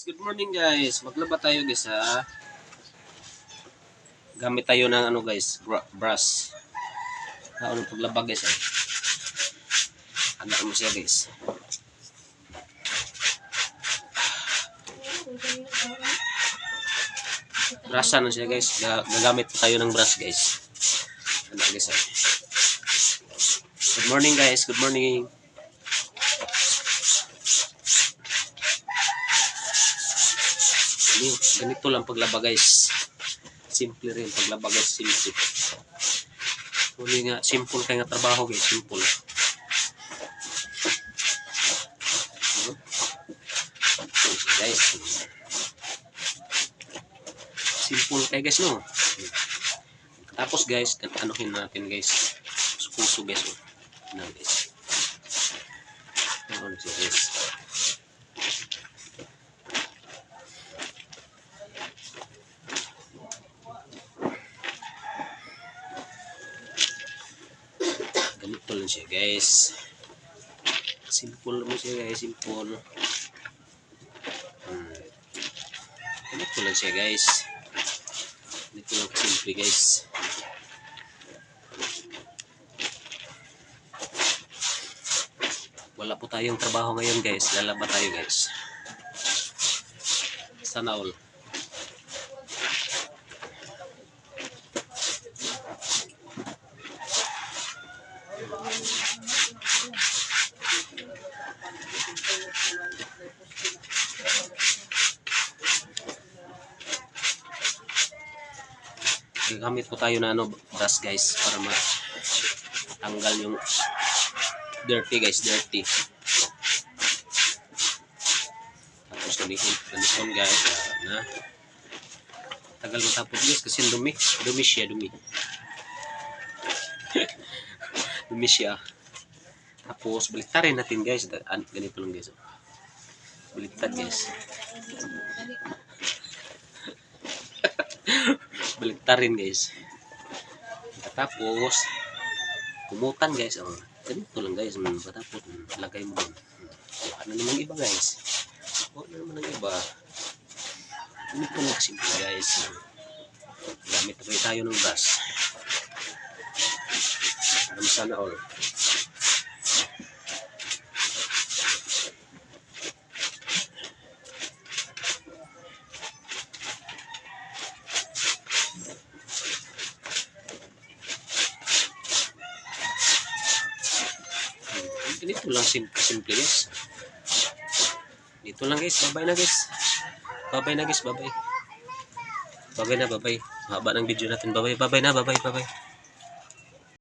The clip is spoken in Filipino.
Good morning guys. Maglaba tayo guys ha. Gamit tayo ng ano guys, brush. Ano paglaba guys ha. Agak mo siya guys. Brushan na siya guys. Gagamit tayo ng brush guys. Agak guys ha. Good morning guys. Good morning. Ganito lang paglaba guys. Simple rin paglaba guys. Simple. Huli nga, simple kaya nga trabaho guys. Simple. Guys. Simple kaya guys no. Tapos guys, anuhin natin guys. Puso guys. Ano guys. Ano siya guys. Ganito lang siya guys. Simple mo siya guys. Simple. Ganito lang siya guys. Ganito lang simple guys. Wala po tayong trabaho ngayon guys. Lalaba tayo guys. Sana all. Gamit po tayo na ano, brush guys para matanggal yung dirty guys, dirty. Tapos ganito guys na tagal matapos guys kasi dumi siya, dumi siya. Tapos baliktarin natin guys, ganito lang guys, baliktad guys. Baliktarin guys. Tapos kumutan guys. Ganito lang guys. Tapos lagay mo dun. Ano naman iba guys. Ano naman ang iba. Ganito lang simple guys. Gamit tayo ng brush. Sana all. Ganito lang simple guys. Dito lang guys. Bye na guys. Bye na guys. Bye na. Bye. Haba ng video natin. Bye na. Bye.